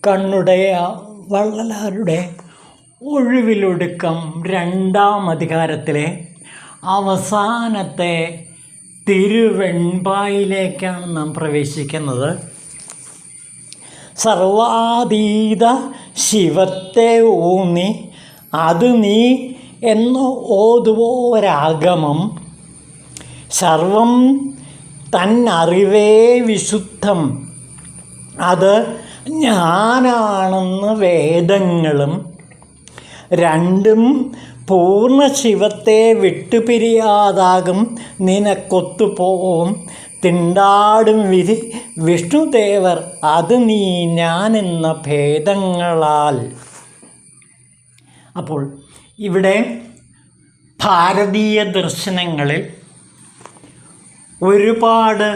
കണ്ണുടയ വള്ളലാരുടെ ഒഴിവിലൊടുക്കം 2-ാം അധികാരത്തിലെ അവസാനത്തെ തിരുവെൺപായിലേക്കാണ് നാം പ്രവേശിക്കുന്നത്. സർവാതീത ശിവത്തെ ഊന്നി അത് നീ എന്ന് ഓതുവോരാഗമം സർവം തന്നറിവേ വിശുദ്ധം അത് ഞാനാണെന്ന് വേദങ്ങളും രണ്ടും പൂർണ്ണ ശിവത്തെ വിട്ടുപിരിയാതാകും നിനക്കൊത്തുപോവും തിണ്ടാടും വിധി വിഷ്ണുദേവർ അത് നീ ഞാനെന്ന ഭേദങ്ങളാൽ. അപ്പോൾ ഇവിടെ ഭാരതീയ ദർശനങ്ങളിൽ ഒരുപാട്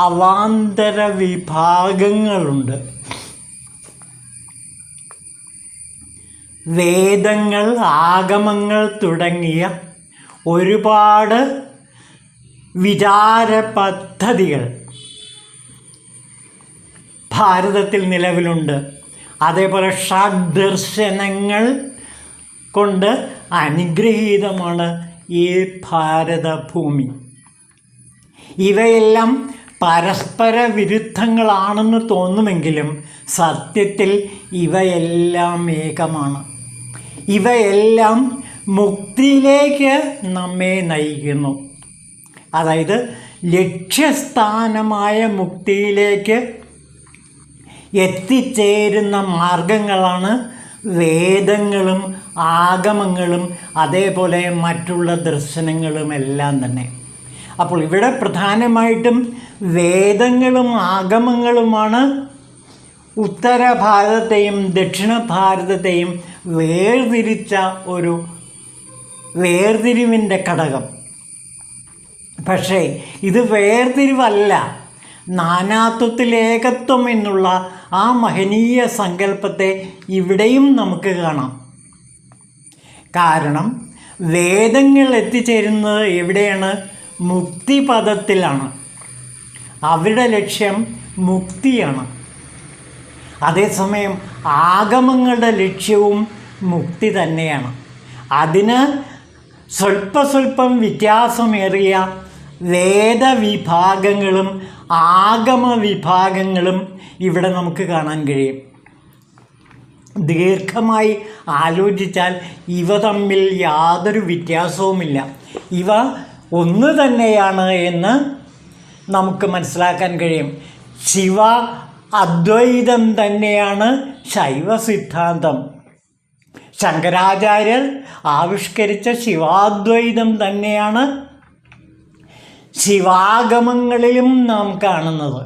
അവാന്തര വിഭാഗങ്ങളുണ്ട്. വേദങ്ങൾ, ആഗമങ്ങൾ തുടങ്ങിയ ഒരുപാട് വിചാര പദ്ധതികൾ ഭാരതത്തിൽ നിലവിലുണ്ട്. അതേപോലെ ഷഡ്ദർശനങ്ങൾ കൊണ്ട് അനുഗ്രഹീതമാണ് ഈ ഭാരതഭൂമി. ഇവയെല്ലാം പരസ്പര വിരുദ്ധങ്ങളാണെന്ന് തോന്നുമെങ്കിലും സത്യത്തിൽ ഇവയെല്ലാം ഏകമാണ്. ഇവയെല്ലാം മുക്തിയിലേക്ക് നമ്മെ നയിക്കുന്നു. അതായത് ലക്ഷ്യസ്ഥാനമായ മുക്തിയിലേക്ക് എത്തിച്ചേരുന്ന മാർഗങ്ങളാണ് വേദങ്ങളും ആഗമങ്ങളും അതേപോലെ മറ്റുള്ള ദർശനങ്ങളുമെല്ലാം തന്നെ. അപ്പോൾ ഇവിടെ പ്രധാനമായിട്ടും വേദങ്ങളും ആഗമങ്ങളുമാണ് ഉത്തര ഭാരതത്തെയും ദക്ഷിണ ഭാരതത്തെയും വേർതിരിച്ച ഒരു വേർതിരിവിൻ്റെ ഘടകം. പക്ഷേ ഇത് വേർതിരിവല്ല, നാനാത്വത്തിൽ ഏകത്വം എന്നുള്ള ആ മഹനീയ സങ്കല്പത്തെ ഇവിടെയും നമുക്ക് കാണാം. കാരണം വേദങ്ങൾ എത്തിച്ചേരുന്നത് എവിടെയാണ്? മുക്തിപദത്തിലാണ്. അവരുടെ ലക്ഷ്യം മുക്തിയാണ്. അതേസമയം ആഗമങ്ങളുടെ ലക്ഷ്യവും മുക്തി തന്നെയാണ്. അതിന് സ്വല്പം വ്യത്യാസമേറിയ വേദവിഭാഗങ്ങളും ആഗമ വിഭാഗങ്ങളും ഇവിടെ നമുക്ക് കാണാൻ കഴിയും. ദീർഘമായി ആലോചിച്ചാൽ ഇവ തമ്മിൽ യാതൊരു വ്യത്യാസവുമില്ല. ഇവ ഒന്ന് തന്നെയാണ് എന്ന് നമുക്ക് മനസ്സിലാക്കാൻ കഴിയും. ശിവ അദ്വൈതം തന്നെയാണ് ശൈവ സിദ്ധാന്തം. ശങ്കരാചാര്യർ ആവിഷ്കരിച്ച ശിവാദ്വൈതം തന്നെയാണ് ശിവാഗമങ്ങളിലും നാം കാണുന്നത്.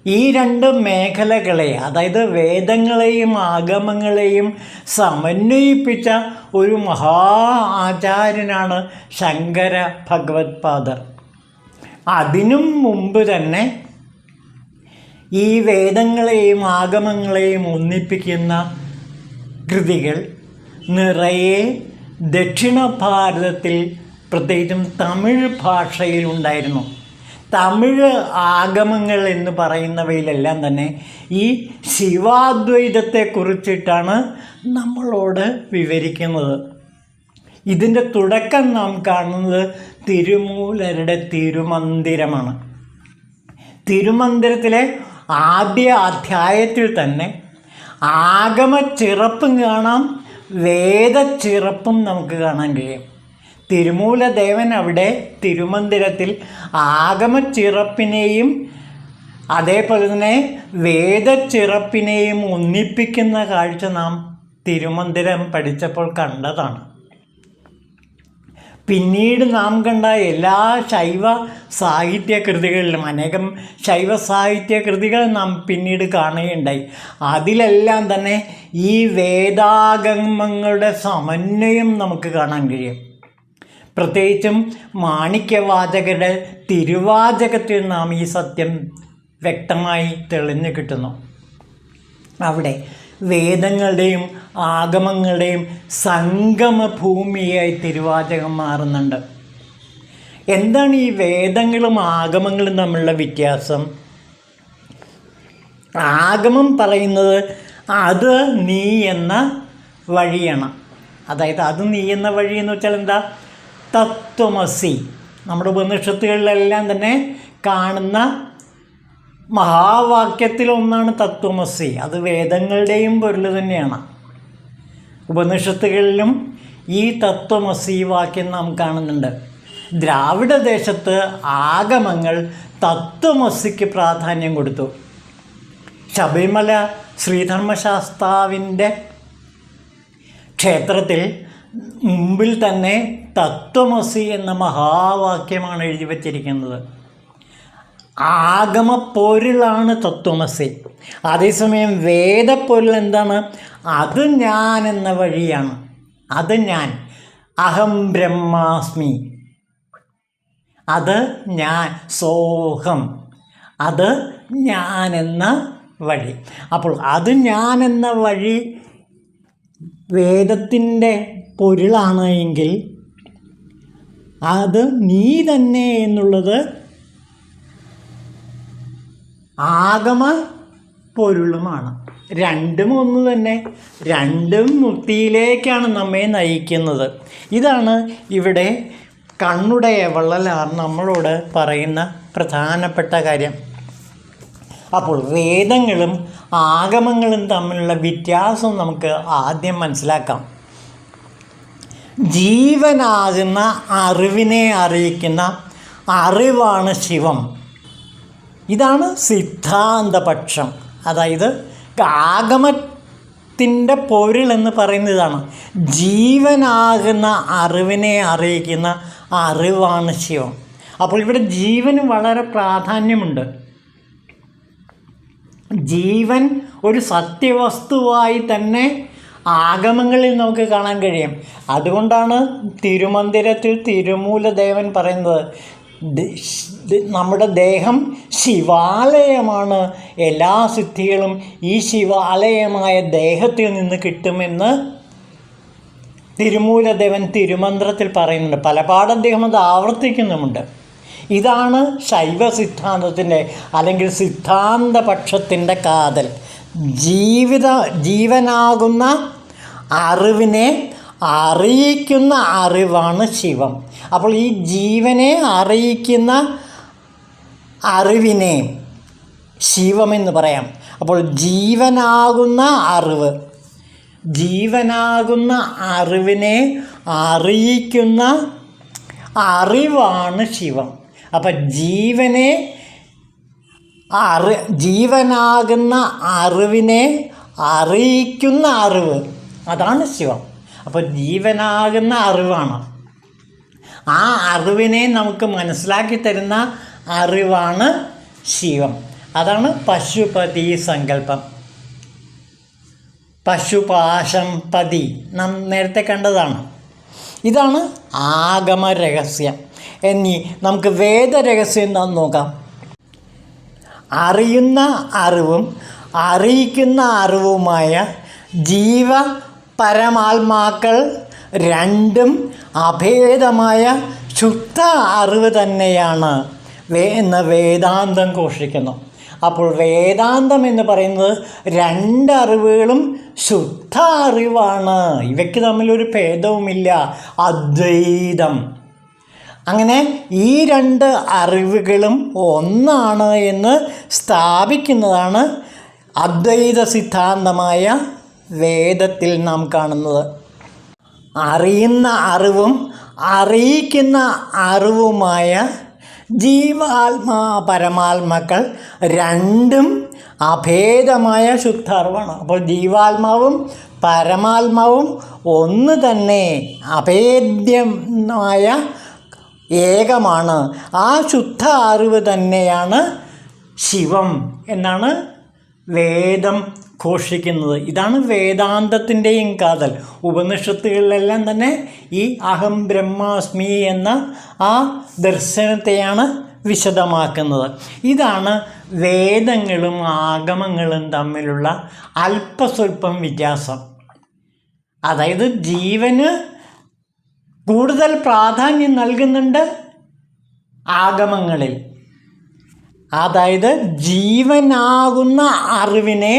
ഈ രണ്ട് മേഖലകളെ, അതായത് വേദങ്ങളെയും ആഗമങ്ങളെയും സമന്വയിപ്പിച്ച ഒരു മഹാ ആചാര്യനാണ് ശങ്കര ഭഗവത്പാദർ. അതിനും മുമ്പ് തന്നെ ഈ വേദങ്ങളെയും ആഗമങ്ങളെയും ഒന്നിപ്പിക്കുന്ന കൃതികൾ നിറയെ ദക്ഷിണ ഭാരതത്തിൽ, പ്രത്യേകിച്ചും തമിഴ് ഭാഷയിലുണ്ടായിരുന്നു. തമിഴ് ആഗമങ്ങൾ എന്ന് പറയുന്നവയിലെല്ലാം തന്നെ ഈ ശിവാദ്വൈതത്തെക്കുറിച്ചിട്ടാണ് നമ്മളോട് വിവരിക്കുന്നത്. ഇതിൻ്റെ തുടക്കം നാം കാണുന്നത് തിരുമൂലരുടെ തിരുമന്ദിരമാണ്. തിരുമന്ദിരത്തിലെ ആദ്യ അധ്യായത്തിൽ തന്നെ ആഗമച്ചിറപ്പും കാണാം, വേദച്ചിറപ്പും നമുക്ക് കാണാൻ കഴിയും. തിരുമൂലദേവൻ അവിടെ തിരുമന്ദിരത്തിൽ ആഗമച്ചിറപ്പിനെയും അതേപോലെ തന്നെ വേദച്ചിറപ്പിനെയും ഒന്നിപ്പിക്കുന്ന കാഴ്ച നാം തിരുമന്ദിരം പഠിച്ചപ്പോൾ കണ്ടതാണ്. പിന്നീട് നാം കണ്ട എല്ലാ ശൈവ സാഹിത്യ കൃതികളിലും അനേകം ശൈവ സാഹിത്യ കൃതികൾ നാം പിന്നീട് കാണുകയുണ്ടായി. അതിലെല്ലാം തന്നെ ഈ വേദാഗമങ്ങളുടെ സമന്വയം നമുക്ക് കാണാൻ കഴിയും. പ്രത്യേകിച്ചും മാണിക്യവാചകരുടെ തിരുവാചകത്തിൽ നാം ഈ സത്യം വ്യക്തമായി തെളിഞ്ഞു കിട്ടുന്നു. അവിടെ വേദങ്ങളുടെയും ആഗമങ്ങളുടെയും സംഗമഭൂമിയായി തിരുവാചകം മാറുന്നുണ്ട്. എന്താണ് ഈ വേദങ്ങളും ആഗമങ്ങളും തമ്മിലുള്ള വ്യത്യാസം? ആഗമം പറയുന്നത് അത് നീ എന്ന വഴിയാണ്. അതായത് അത് നീ എന്ന വഴി എന്ന് വെച്ചാൽ എന്താ? തത്വമസി. നമ്മുടെ ഉപനിഷത്തുകളിലെല്ലാം തന്നെ കാണുന്ന മഹാവാക്യത്തിലൊന്നാണ് തത്വമസി. അത് വേദങ്ങളുടെയും പൊരുൾ തന്നെയാണ്. ഉപനിഷത്തുകളിലും ഈ തത്വമസി വാക്യം നാം കാണുന്നുണ്ട്. ദ്രാവിഡ ദേശത്ത് ആഗമങ്ങൾ തത്വമസിക്ക് പ്രാധാന്യം കൊടുത്തു. ശബരിമല ശ്രീധർമ്മശാസ്താവിൻ്റെ ക്ഷേത്രത്തിൽ മുമ്പിൽ തന്നെ തത്വമസി എന്ന മഹാവാക്യമാണ് എഴുതി വച്ചിരിക്കുന്നത്. ആഗമപ്പൊരുളാണ് തത്വമസി. അതേസമയം വേദപ്പൊരുൾ എന്താണ്? അത് ഞാൻ എന്ന വഴിയാണ്. അത് ഞാൻ, അഹം ബ്രഹ്മാസ്മി, അത് ഞാൻ, സോഹം, അത് ഞാൻ എന്ന വഴി. അപ്പോൾ അത് ഞാൻ എന്ന വഴി വേദത്തിൻ്റെ പൊരുളാണ് എങ്കിൽ അത് നീ തന്നെ എന്നുള്ളത് ആഗമ പൊരുളുമാണ്. രണ്ടും ഒന്ന് തന്നെ. രണ്ടും മുക്തിയിലേക്കാണ് നമ്മെ നയിക്കുന്നത്. ഇതാണ് ഇവിടെ കണ്ണുടയ വള്ളലാർ നമ്മളോട് പറയുന്ന പ്രധാനപ്പെട്ട കാര്യം. അപ്പോൾ വേദങ്ങളും ആഗമങ്ങളും തമ്മിലുള്ള വ്യത്യാസം നമുക്ക് ആദ്യം മനസ്സിലാക്കാം. ജീവനാകുന്ന അറിവിനെ അറിയിക്കുന്ന അറിവാണ് ശിവം. ഇതാണ് സിദ്ധാന്തപക്ഷം. അതായത് ആഗമത്തിൻ്റെ പൊരുൾ എന്ന് പറയുന്നത് ഇതാണ്. ജീവനാകുന്ന അറിവിനെ അറിയിക്കുന്ന അറിവാണ് ശിവം. അപ്പോൾ ഇവിടെ ജീവന് വളരെ പ്രാധാന്യമുണ്ട്. ജീവൻ ഒരു സത്യവസ്തുവായി തന്നെ ആഗമങ്ങളിൽ നമുക്ക് കാണാൻ കഴിയും. അതുകൊണ്ടാണ് തിരുമന്ദിരത്തിൽ തിരുമൂലദേവൻ പറയുന്നത് നമ്മുടെ ദേഹം ശിവാലയമാണ്, എല്ലാ സിദ്ധികളും ഈ ശിവാലയമായ ദേഹത്തിൽ നിന്ന് കിട്ടുമെന്ന് തിരുമൂലദേവൻ തിരുമന്ത്രത്തിൽ പറയുന്നുണ്ട്. പലപാട് അദ്ദേഹം അത് ആവർത്തിക്കുന്നുമുണ്ട്. ഇതാണ് ശൈവ സിദ്ധാന്തത്തിൻ്റെ അല്ലെങ്കിൽ സിദ്ധാന്തപക്ഷത്തിൻ്റെ കാതൽ. ജീവനാകുന്ന അറിവിനെ അറിയിക്കുന്ന അറിവാണ് ശിവം. അപ്പോൾ ഈ ജീവനെ അറിയിക്കുന്ന അറിവിനെ ശിവമെന്ന് പറയാം. അപ്പോൾ ജീവനാകുന്ന അറിവിനെ അറിയിക്കുന്ന അറിവാണ് ശിവം. അപ്പം ജീവനാകുന്ന അറിവിനെ അറിയിക്കുന്ന അറിവ്, അതാണ് ശിവം. അപ്പോൾ ജീവനാകുന്ന അറിവാണ്. ആ അറിവിനെ നമുക്ക് മനസ്സിലാക്കി തരുന്ന അറിവാണ് ശിവം. അതാണ് പശുപതി സങ്കല്പം. പശുപാശം പതി നാം നേരത്തെ കണ്ടതാണ്. ഇതാണ് ആഗമ രഹസ്യം. ഇനി നമുക്ക് വേദരഹസ്യം എന്താണെന്ന് നോക്കാം. അറിയുന്ന അറിവും അറിയിക്കുന്ന അറിവുമായ ജീവ പരമാത്മാക്കൾ രണ്ടും അഭേദമായ ശുദ്ധ അറിവ് തന്നെയാണ് എന്ന് വേദാന്തം ഘോഷിക്കുന്നു. അപ്പോൾ വേദാന്തം എന്ന് പറയുന്നത് രണ്ടറിവുകളും ശുദ്ധ അറിവാണ്. ഇവയ്ക്ക് തമ്മിലൊരു ഭേദവുമില്ല, അദ്വൈതം. അങ്ങനെ ഈ രണ്ട് അറിവുകളും ഒന്നാണ് എന്ന് സ്ഥാപിക്കുന്നതാണ് അദ്വൈത സിദ്ധാന്തമായ വേദത്തിൽ നാം കാണുന്നത്. അറിയുന്ന അറിവും അറിയിക്കുന്ന അറിവുമായ ജീവാത്മാ പരമാത്മാക്കൾ രണ്ടും അഭേദമായ ശുദ്ധ അറിവാണ്. അപ്പോൾ ജീവാത്മാവും പരമാത്മാവും ഒന്ന് തന്നെ, അഭേദ്യമായ ഏകമാണ്. ആ ശുദ്ധ അറിവ് തന്നെയാണ് ശിവം എന്നാണ് വേദം ഘോഷിക്കുന്നത്. ഇതാണ് വേദാന്തത്തിൻ്റെയും കാതൽ. ഉപനിഷത്തുകളിലെല്ലാം തന്നെ ഈ അഹം ബ്രഹ്മാസ്മി എന്ന ആ ദർശനത്തെയാണ് വിശദമാക്കുന്നത്. ഇതാണ് വേദങ്ങളും ആഗമങ്ങളും തമ്മിലുള്ള അല്പസ്വല്പം വ്യത്യാസം. അതായത് ജീവന് കൂടുതൽ പ്രാധാന്യം നൽകുന്നുണ്ട് ആഗമങ്ങളിൽ. അതായത് ജീവനാകുന്ന അറിവിനെ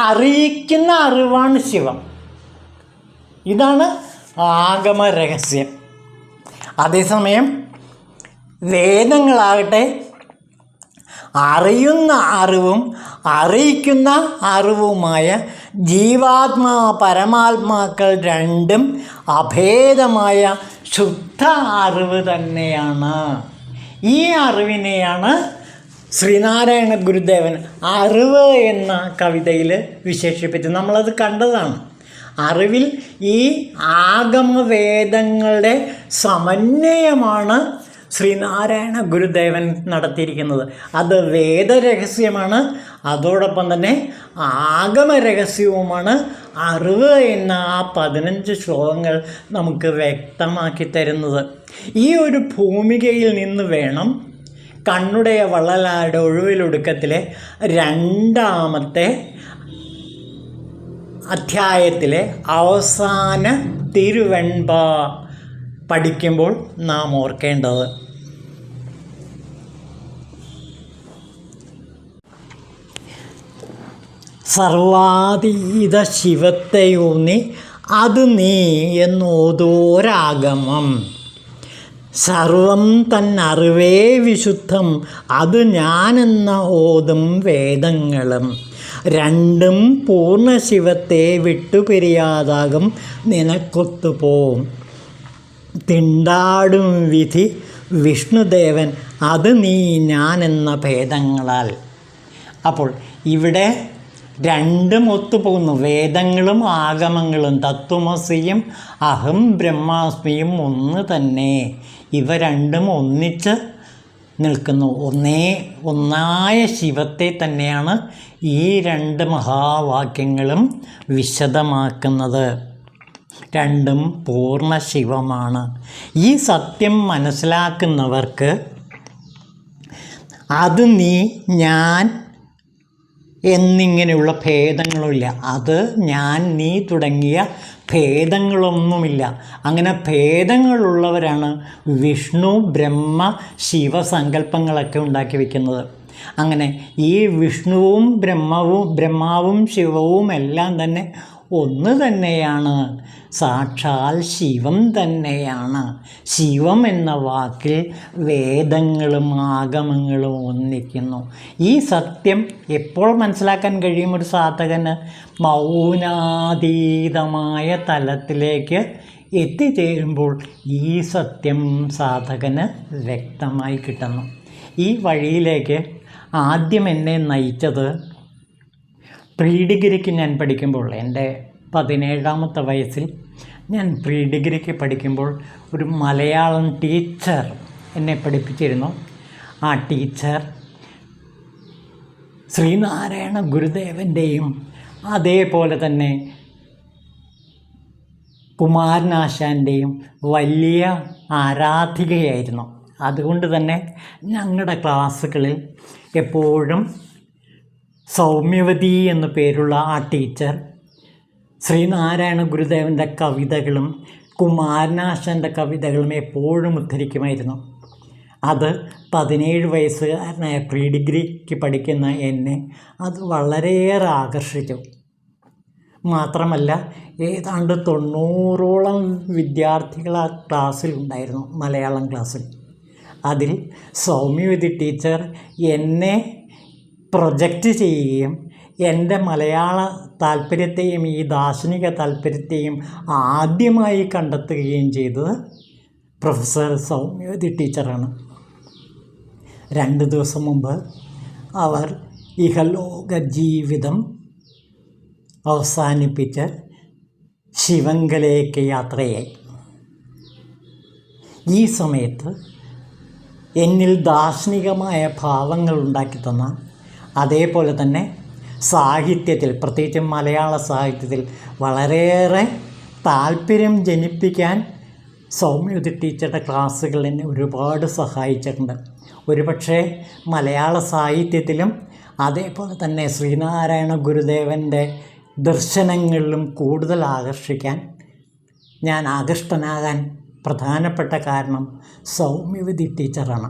അറിയിക്കുന്ന അറിവാണ് ശിവം. ഇതാണ് ആഗമ രഹസ്യം. അതേസമയം വേദങ്ങളാകട്ടെ അറിയുന്ന അറിവും അറിയിക്കുന്ന അറിവുമായ ജീവാത്മാ പരമാത്മാക്കൾ രണ്ടും അഭേദമായ ശുദ്ധ അറിവ് തന്നെയാണ്. ഈ അറിവിനെയാണ് ശ്രീനാരായണ ഗുരുദേവൻ അറിവ് എന്ന കവിതയിൽ വിശേഷിപ്പിച്ചത്. നമ്മളത് കണ്ടതാണ്. അറിവിൽ ഈ ആഗമവേദങ്ങളുടെ സമന്വയമാണ് ശ്രീനാരായണ ഗുരുദേവൻ നടത്തിയിരിക്കുന്നത്. അത് വേദരഹസ്യമാണ്, അതോടൊപ്പം തന്നെ ആഗമരഹസ്യവുമാണ്. അറിവ് എന്ന ആ 15 ശ്ലോകങ്ങൾ നമുക്ക് വ്യക്തമാക്കി തരുന്നത്. ഈ ഒരു ഭൂമികയിൽ നിന്ന് വേണം കണ്ണുടയ വള്ളലാരുടെ ഒഴിവിലൊടുക്കത്തിലെ 2ാമത്തെ അധ്യായത്തിലെ അവസാന തിരുവെൺപ പഠിക്കുമ്പോൾ നാം ഓർക്കേണ്ടത്. സർവാതീത ശിവത്തെയൂന്നി അത് നീ എന്നോതോരാഗമം, സർവം തന്നറിവേ വിശുദ്ധം അത് ഞാനെന്ന ഓതും വേദങ്ങളും, രണ്ടും പൂർണ്ണശിവത്തെ വിട്ടുപിരിയാതാകും നിനക്കൊത്തുപോവും, തിണ്ടാടും വിധി വിഷ്ണുദേവൻ അത് നീ ഞാനെന്ന ഭേദങ്ങളാൽ. അപ്പോൾ ഇവിടെ രണ്ടും ഒത്തുപോകുന്നു. വേദങ്ങളും ആഗമങ്ങളും തത്വമസിയും അഹം ബ്രഹ്മാസ്മിയും ഒന്ന് തന്നെ. ഇവ രണ്ടും ഒന്നിച്ച് നിൽക്കുന്നു. ഒന്നായ ശിവത്തെ തന്നെയാണ് ഈ 2 മഹാവാക്യങ്ങളും വിശദമാക്കുന്നത്. രണ്ടും പൂർണ്ണ ശിവമാണ്. ഈ സത്യം മനസ്സിലാക്കുന്നവർക്ക് അത് നീ ഞാൻ എന്നിങ്ങനെയുള്ള ഭേദങ്ങളുമില്ല. അത് ഞാൻ നീ തുടങ്ങിയ ഭേദങ്ങളൊന്നുമില്ല. അങ്ങനെ ഭേദങ്ങളുള്ളവരാണ് വിഷ്ണു ബ്രഹ്മ ശിവസങ്കല്പങ്ങളൊക്കെ ഉണ്ടാക്കി വയ്ക്കുന്നത്. അങ്ങനെ ഈ വിഷ്ണുവും ബ്രഹ്മാവും ശിവവും എല്ലാം തന്നെ ഒന്ന് തന്നെയാണ്. സാക്ഷാൽ ശിവം തന്നെയാണ്. ശിവം എന്ന വാക്കിൽ വേദങ്ങളും ആഗമങ്ങളും ഒന്നിക്കുന്നു. ഈ സത്യം എപ്പോൾ മനസ്സിലാക്കാൻ കഴിയും ഒരു സാധകന്? മൗനാതീതമായ തലത്തിലേക്ക് എത്തിച്ചേരുമ്പോൾ ഈ സത്യം സാധകന് വ്യക്തമായി കിട്ടുന്നു. ഈ വഴിയിലേക്ക് ആദ്യം എന്നെ നയിച്ചത് പ്രീ ഡിഗ്രിക്ക് ഞാൻ പഠിക്കുമ്പോൾ, എൻ്റെ 17ാമത്തെ വയസ്സിൽ ഞാൻ പ്രീ ഡിഗ്രിക്ക് പഠിക്കുമ്പോൾ ഒരു മലയാളം ടീച്ചർ എന്നെ പഠിപ്പിച്ചിരുന്നു. ആ ടീച്ചർ ശ്രീനാരായണ ഗുരുദേവൻ്റെയും അതേപോലെ തന്നെ കുമാരനാശാൻ്റെയും വലിയ ആരാധികയായിരുന്നു. അതുകൊണ്ട് തന്നെ ഞങ്ങളുടെ ക്ലാസ്സുകളിൽ എപ്പോഴും സൗമ്യവതി എന്നു പേരുള്ള ആ ടീച്ചർ ശ്രീനാരായണ ഗുരുദേവൻ്റെ കവിതകളും കുമാരനാശാൻ്റെ കവിതകളും എപ്പോഴും ഉദ്ധരിക്കുമായിരുന്നു. അത് 17 വയസ്സുകാരനായ പ്രീ ഡിഗ്രിക്ക് പഠിക്കുന്ന എന്നെ അത് വളരെയേറെ ആകർഷിച്ചു. മാത്രമല്ല ഏതാണ്ട് 90ഓളം വിദ്യാർത്ഥികൾ ആ ക്ലാസ്സിലുണ്ടായിരുന്നു, മലയാളം ക്ലാസ്സിൽ. അതിൽ സൗമ്യവതി ടീച്ചർ എന്നെ പ്രൊജക്റ്റ് ചെയ്യുകയും എൻ്റെ മലയാള താല്പര്യത്തെയും ഈ ദാർശനിക താല്പര്യത്തെയും ആദ്യമായി കണ്ടെത്തുകയും ചെയ്തത് പ്രൊഫസർ സൗമ്യവതി ടീച്ചറാണ്. 2 ദിവസം മുമ്പ് അവർ ഇഹലോക ജീവിതം അവസാനിപ്പിച്ച് ശിവങ്കലേക്ക് യാത്രയായി. ഈ സമയത്ത് എന്നിൽ ദാർശനികമായ ഭാവങ്ങൾ ഉണ്ടാക്കി തന്ന, അതേപോലെ തന്നെ സാഹിത്യത്തിൽ, പ്രത്യേകിച്ചും മലയാള സാഹിത്യത്തിൽ വളരെയേറെ താല്പര്യം ജനിപ്പിക്കാൻ സൗമ്യവതി ടീച്ചറുടെ ക്ലാസ്സുകൾ എന്നെ ഒരുപാട് സഹായിച്ചിട്ടുണ്ട്. ഒരുപക്ഷെ മലയാള സാഹിത്യത്തിലും അതേപോലെ തന്നെ ശ്രീനാരായണ ഗുരുദേവൻ്റെ ദർശനങ്ങളിലും കൂടുതൽ ആകർഷിക്കാൻ, ഞാൻ ആകൃഷ്ടനാകാൻ പ്രധാനപ്പെട്ട കാരണം സൗമ്യവതി ടീച്ചറാണ്.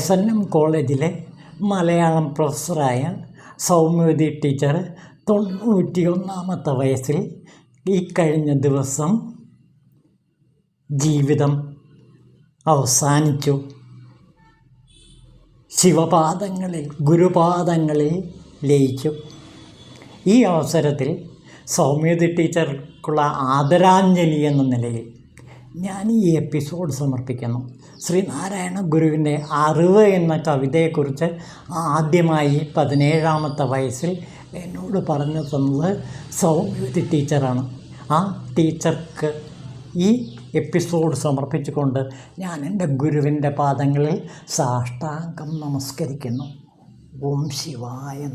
SNM കോളേജിലെ മലയാളം പ്രൊഫസറായ സൗമ്യവതി ടീച്ചർ 91-ാമത്തെ വയസ്സിൽ ഈ കഴിഞ്ഞ ദിവസം ജീവിതം അവസാനിച്ചു. ശിവപാദങ്ങളിൽ, ഗുരുപാദങ്ങളിൽ ലയിച്ചു. ഈ അവസരത്തിൽ സൗമ്യവതി ടീച്ചർക്കുള്ള ആദരാഞ്ജലി എന്ന നിലയിൽ ഞാൻ ഈ എപ്പിസോഡ് സമർപ്പിക്കുന്നു. ശ്രീനാരായണ ഗുരുവിൻ്റെ അറിവ് എന്ന കവിതയെക്കുറിച്ച് ആദ്യമായി 17-ാമത്തെ വയസ്സിൽ എന്നോട് പറഞ്ഞു തന്നത് സൗമ്യവതി ടീച്ചറാണ്. ആ ടീച്ചർക്ക് ഈ എപ്പിസോഡ് സമർപ്പിച്ചുകൊണ്ട് ഞാൻ എൻ്റെ ഗുരുവിൻ്റെ പാദങ്ങളിൽ സാഷ്ടാംഗം നമസ്കരിക്കുന്നു. ഓം ശിവായ നമഃ.